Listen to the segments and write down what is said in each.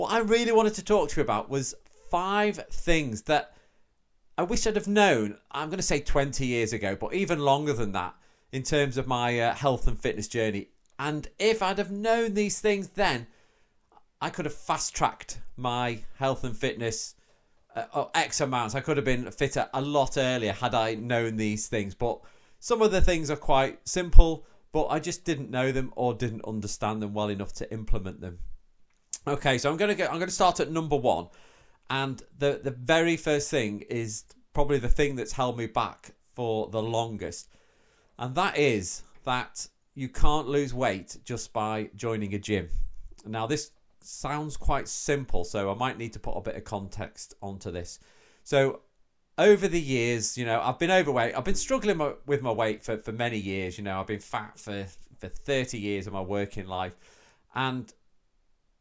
What I really wanted to talk to you about was 5 things that I wish I'd have known, I'm going to say 20 years ago, but even longer than that, in terms of my health and fitness journey. And if I'd have known these things then, I could have fast-tracked my health and fitness X amounts. I could have been fitter a lot earlier had I known these things. But some of the things are quite simple, but I just didn't know them or didn't understand them well enough to implement them. Okay, so I'm going to start at number 1. And the very first thing is probably the thing that's held me back for the longest. And that is that you can't lose weight just by joining a gym. Now, this sounds quite simple, so I might need to put a bit of context onto this. So over the years, I've been overweight. I've been struggling with my weight for many years. I've been fat for 30 years of my working life. And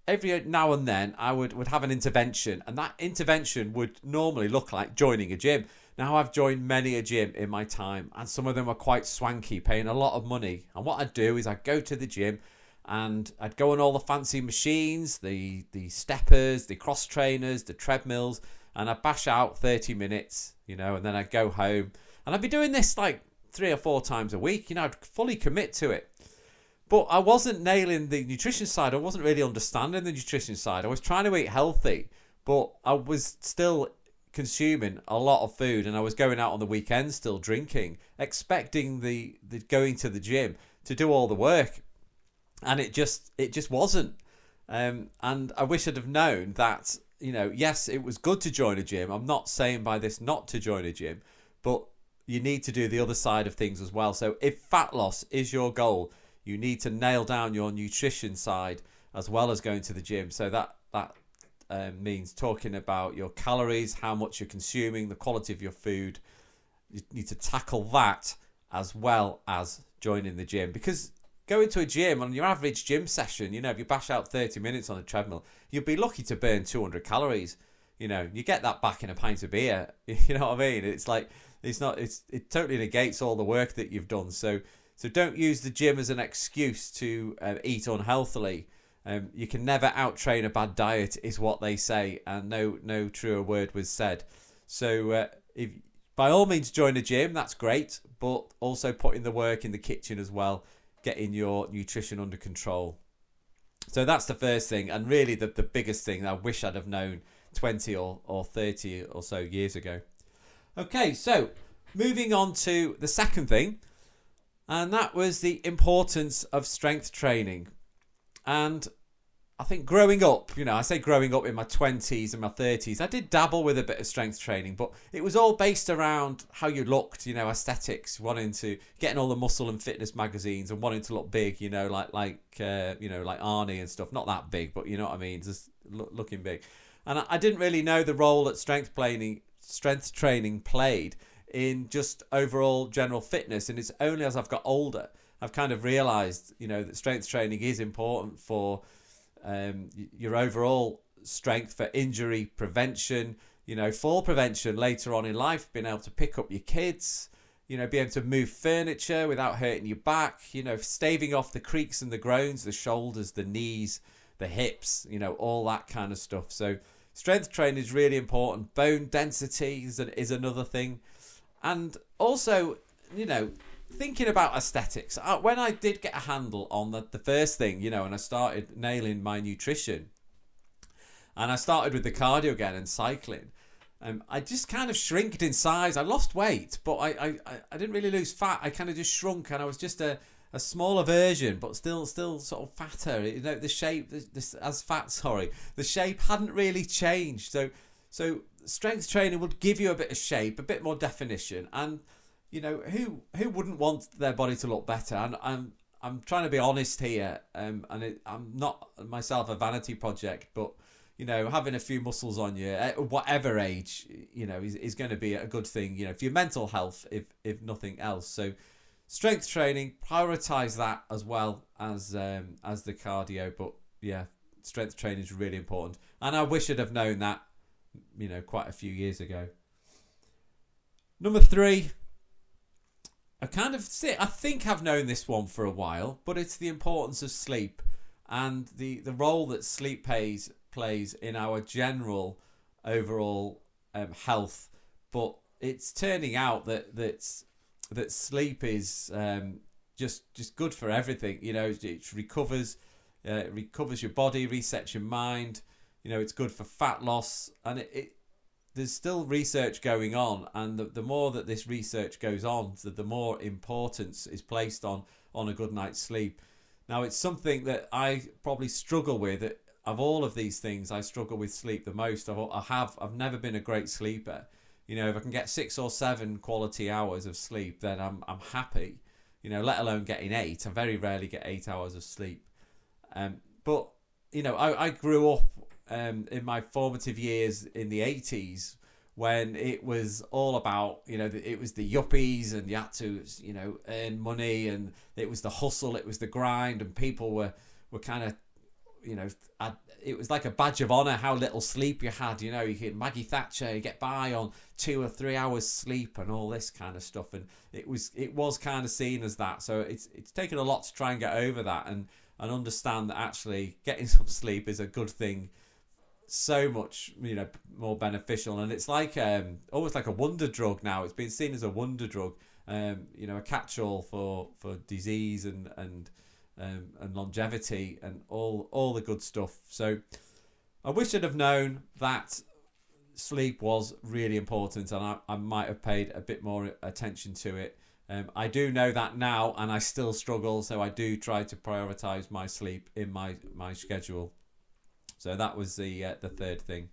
every now and then I would have an intervention, and that intervention would normally look like joining a gym. Now, I've joined many a gym in my time, and some of them are quite swanky, paying a lot of money. And what I'd do is I'd go to the gym and I'd go on all the fancy machines, the steppers, the cross trainers, the treadmills, and I'd bash out 30 minutes, and then I'd go home. And I'd be doing this like 3 or 4 times a week. I'd fully commit to it. But I wasn't nailing the nutrition side. I wasn't really understanding the nutrition side. I was trying to eat healthy, but I was still consuming a lot of food, and I was going out on the weekends still drinking, expecting the going to the gym to do all the work. And it just wasn't. And I wish I'd have known that, yes, it was good to join a gym. I'm not saying by this not to join a gym, but you need to do the other side of things as well. So if fat loss is your goal, you need to nail down your nutrition side as well as going to the gym. So that means talking about your calories, how much you're consuming, the quality of your food. You need to tackle that as well as joining the gym. Because going to a gym, on your average gym session, if you bash out 30 minutes on a treadmill, you'll be lucky to burn 200 calories. You get that back in a pint of beer. You know what I mean? It's like, it totally negates all the work that you've done. So don't use the gym as an excuse to eat unhealthily. You can never out-train a bad diet, is what they say, and no truer word was said. So if by all means join a gym, that's great, but also put in the work in the kitchen as well, getting your nutrition under control. So that's the first thing, and really the biggest thing I wish I'd have known 20 or 30 or so years ago. Okay, so moving on to the second thing, and that was the importance of strength training. And I think growing up, I say growing up in my 20s and my 30s, I did dabble with a bit of strength training, but it was all based around how you looked, aesthetics, getting all the muscle and fitness magazines and wanting to look big, like Arnie and stuff. Not that big, but you know what I mean, just looking big. And I didn't really know the role that strength training played in just overall general fitness. And it's only as I've got older, I've kind of realised, that strength training is important for your overall strength, for injury prevention, fall prevention later on in life, being able to pick up your kids, be able to move furniture without hurting your back, staving off the creaks and the groans, the shoulders, the knees, the hips, all that kind of stuff. So strength training is really important. Bone density is another thing. And also, thinking about aesthetics, when I did get a handle on the first thing, and I started nailing my nutrition, and I started with the cardio again and cycling, I just kind of shrinked in size. I lost weight, but I didn't really lose fat. I kind of just shrunk, and I was just a smaller version, but still sort of fatter. The shape, the shape hadn't really changed. So strength training would give you a bit of shape, a bit more definition, and who wouldn't want their body to look better? And I'm trying to be honest here, and I'm not myself a vanity project, but having a few muscles on you at whatever age, is going to be a good thing, for your mental health, if nothing else. So strength training, prioritize that as well as the cardio. But yeah, strength training is really important, and I wish I'd have known that, quite a few years ago. Number 3. I think I've known this one for a while, but it's the importance of sleep and the role that sleep plays plays in our general overall health. But it's turning out that sleep is just good for everything. It recovers your body, resets your mind. It's good for fat loss, and there's still research going on, and the more that this research goes on, the more importance is placed on a good night's sleep. Now, it's something that I probably struggle with. Of all of these things, I struggle with sleep the most. I've never been a great sleeper. If I can get 6 or 7 quality hours of sleep, then I'm happy. Let alone getting 8. I very rarely get 8 hours of sleep. But I grew up in my formative years in the 80s, when it was all about, it was the yuppies, and you had to, earn money, and it was the hustle, it was the grind, and people were kind of, it was like a badge of honour how little sleep you had. You could Maggie Thatcher, you get by on 2 or 3 hours sleep and all this kind of stuff, and it was kind of seen as that. So it's taken a lot to try and get over that and understand that actually getting some sleep is a good thing, so much more beneficial. And it's like almost like a wonder drug now. It's been seen as a wonder drug, a catch-all for disease and longevity and all the good stuff. So I wish I'd have known that sleep was really important, and I might have paid a bit more attention to it. I do know that now, and I still struggle, so I do try to prioritise my sleep in my schedule. So that was the third thing.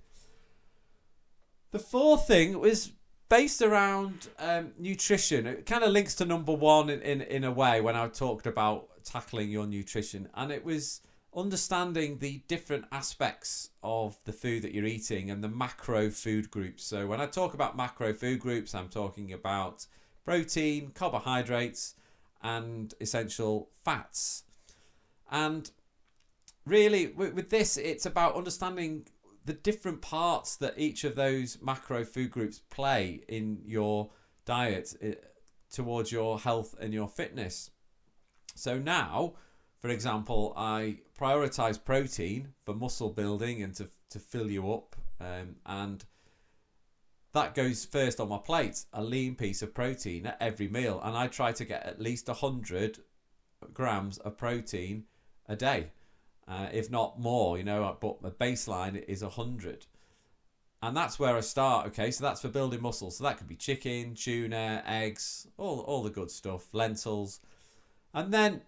The fourth thing was based around nutrition. It kind of links to number one in a way, when I talked about tackling your nutrition, and it was understanding the different aspects of the food that you're eating and the macro food groups. So when I talk about macro food groups, I'm talking about protein, carbohydrates, and essential fats. And really, with this, it's about understanding the different parts that each of those macro food groups play in your diet towards your health and your fitness. So now, for example, I prioritise protein for muscle building and to fill you up, and that goes first on my plate, a lean piece of protein at every meal, and I try to get at least 100 grams of protein a day. If not more, but my baseline is 100. And that's where I start, okay? So that's for building muscle. So that could be chicken, tuna, eggs, all the good stuff, lentils. And then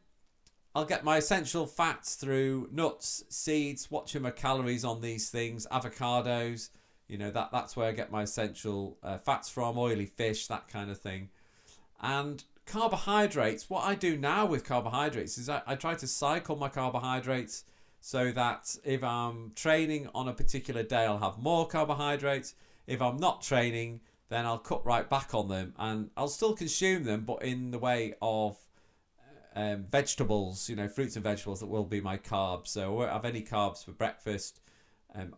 I'll get my essential fats through nuts, seeds, watching my calories on these things, avocados, that's where I get my essential fats from, oily fish, that kind of thing. And carbohydrates, what I do now with carbohydrates is I try to cycle my carbohydrates so that if I'm training on a particular day, I'll have more carbohydrates. If I'm not training, then I'll cut right back on them, and I'll still consume them, but in the way of vegetables, fruits and vegetables, that will be my carbs. So I won't have any carbs for breakfast.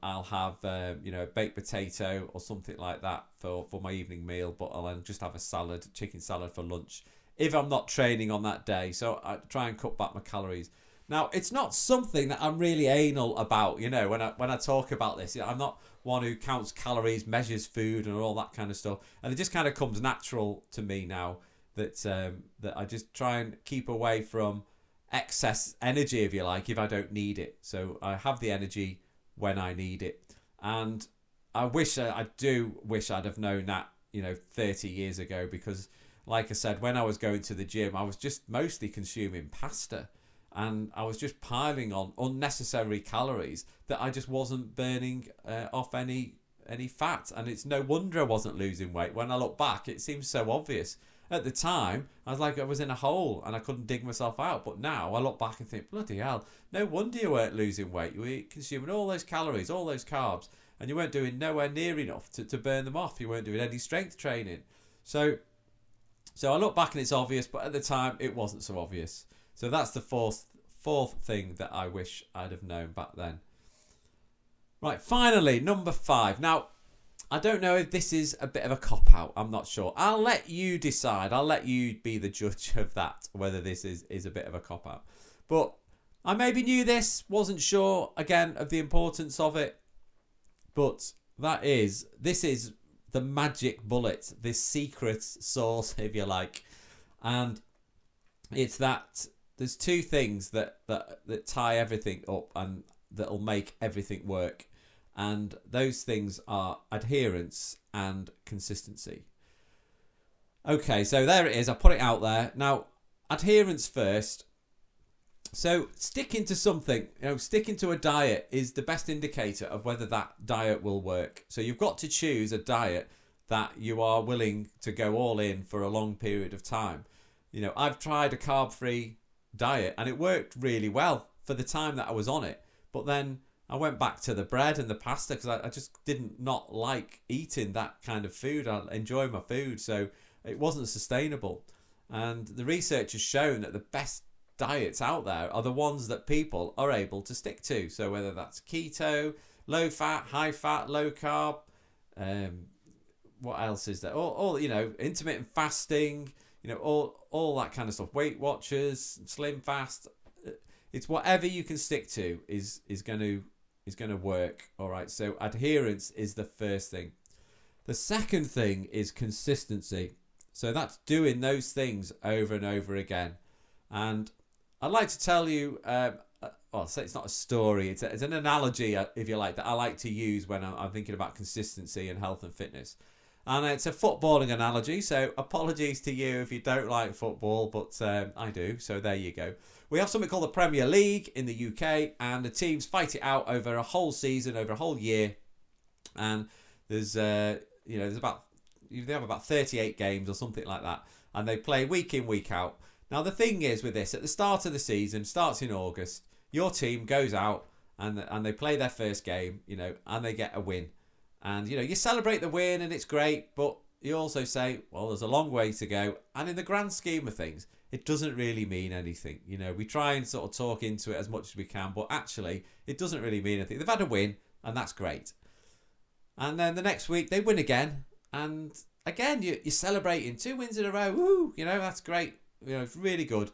I'll have a baked potato or something like that for my evening meal, but I'll then just have a salad, chicken salad for lunch if I'm not training on that day. So I try and cut back my calories. Now, it's not something that I'm really anal about, when I talk about this. I'm not one who counts calories, measures food and all that kind of stuff. And it just kind of comes natural to me now that I just try and keep away from excess energy, if you like, if I don't need it. So I have the energy when I need it. And I do wish I'd have known that, 30 years ago, because like I said, when I was going to the gym, I was just mostly consuming pasta, and I was just piling on unnecessary calories that I just wasn't burning off any fat. And it's no wonder I wasn't losing weight. When I look back, it seems so obvious. At the time, I was like, I was in a hole and I couldn't dig myself out. But now I look back and think, bloody hell, no wonder you weren't losing weight. You were consuming all those calories, all those carbs, and you weren't doing nowhere near enough to burn them off. You weren't doing any strength training. So I look back and it's obvious, but at the time it wasn't so obvious. So that's the fourth thing that I wish I'd have known back then. Right, finally, number 5. Now, I don't know if this is a bit of a cop-out. I'm not sure. I'll let you decide. I'll let you be the judge of that, whether this is a bit of a cop-out. But I maybe knew this, wasn't sure, again, of the importance of it, but this is the magic bullet, this secret sauce, if you like. And it's that there's two things that tie everything up and that'll make everything work. And those things are adherence and consistency. Okay, so there it is. I put it out there. Now, adherence first. So sticking to something, sticking to a diet is the best indicator of whether that diet will work. So you've got to choose a diet that you are willing to go all in for a long period of time. I've tried a carb-free diet and it worked really well for the time that I was on it. But then I went back to the bread and the pasta because I just didn't not like eating that kind of food. I enjoy my food, so it wasn't sustainable. And the research has shown that the best diets out there are the ones that people are able to stick to. So whether that's keto, low fat, high fat, low carb, what else is there? All intermittent fasting, all that kind of stuff. Weight Watchers, Slim Fast. It's whatever you can stick to is going to work. All right. So adherence is the first thing. The second thing is consistency. So that's doing those things over and over again. And I'd like to tell you, say it's not a story, it's an analogy, if you like, that I like to use when I'm thinking about consistency and health and fitness. And it's a footballing analogy, so apologies to you if you don't like football, but I do, so there you go. We have something called the Premier League in the UK, and the teams fight it out over a whole season, over a whole year. And there's they have about 38 games or something like that, and they play week in, week out. Now, the thing is with this, at the start of the season, starts in August, your team goes out and they play their first game, and they get a win. And, you celebrate the win and it's great, but you also say, well, there's a long way to go. And in the grand scheme of things, it doesn't really mean anything. We try and sort of talk into it as much as we can, but actually, it doesn't really mean anything. They've had a win, and that's great. And then the next week, they win again. And again, you're celebrating 2 wins in a row. Woo! That's great. It's really good.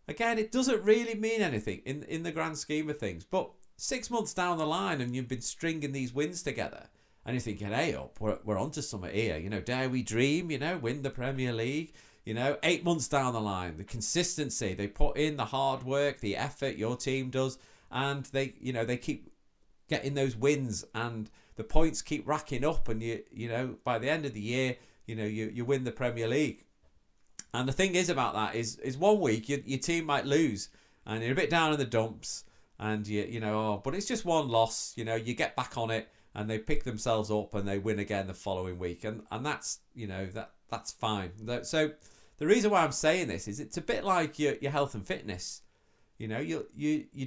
Again, it doesn't really mean anything in the grand scheme of things. But 6 months down the line and you've been stringing these wins together and you're thinking, hey, we're onto something here. Dare we dream, win the Premier League. 8 months down the line, the consistency, they put in the hard work, the effort your team does, and they keep getting those wins and the points keep racking up, and by the end of the year, you win the Premier League. And the thing is about that is 1 week your team might lose and you're a bit down in the dumps, and but it's just one loss. You get back on it and they pick themselves up and they win again the following week, and that's that's fine. So the reason why I'm saying this is it's a bit like your health and fitness. You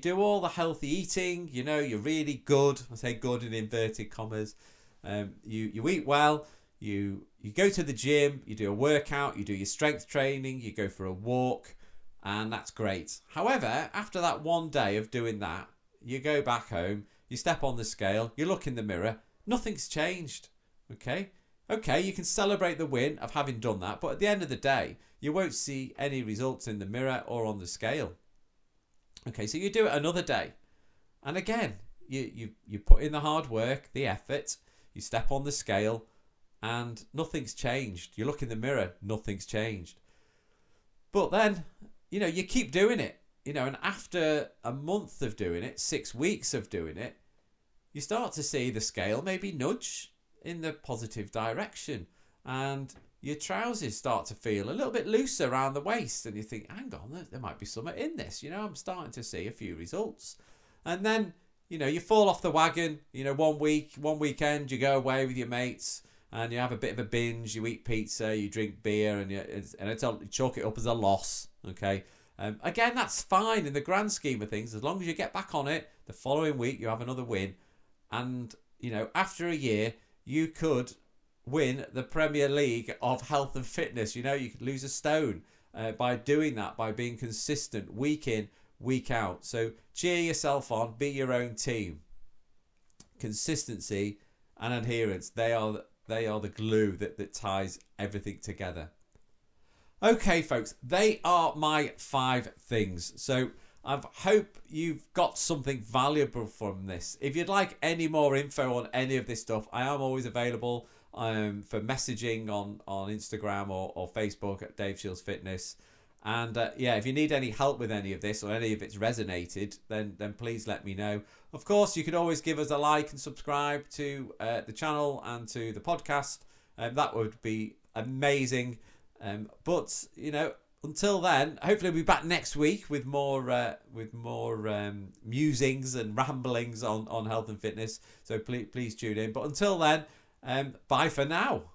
do all the healthy eating. You're really good. I say good in inverted commas. You eat well. You go to the gym, you do a workout, you do your strength training, you go for a walk, and that's great. However, after that one day of doing that, you go back home, you step on the scale, you look in the mirror, nothing's changed. Okay, you can celebrate the win of having done that, but at the end of the day, you won't see any results in the mirror or on the scale. Okay, so you do it another day, and again, you put in the hard work, the effort, you step on the scale, and nothing's changed. You look in the mirror, nothing's changed. But then, you keep doing it, and after a month of doing it, 6 weeks of doing it, you start to see the scale maybe nudge in the positive direction, and your trousers start to feel a little bit looser around the waist, and you think, hang on, there might be something in this. I'm starting to see a few results. And then, you fall off the wagon. 1 weekend, you go away with your mates, and you have a bit of a binge, you eat pizza, you drink beer, and you chalk it up as a loss, okay? Again, that's fine in the grand scheme of things, as long as you get back on it, the following week you have another win, and, after a year, you could win the Premier League of health and fitness. You could lose a stone by doing that, by being consistent week in, week out. So cheer yourself on, be your own team. Consistency and adherence, they are the glue that ties everything together. Okay, folks, they are my 5 things. So I hope you've got something valuable from this. If you'd like any more info on any of this stuff, I am always available for messaging on Instagram or Facebook at Dave Shields Fitness. And if you need any help with any of this or any of it's resonated, then please let me know. Of course, you can always give us a like and subscribe to the channel and to the podcast. That would be amazing. But until then, hopefully we'll be back next week with more musings and ramblings on health and fitness. So please tune in. But until then, bye for now.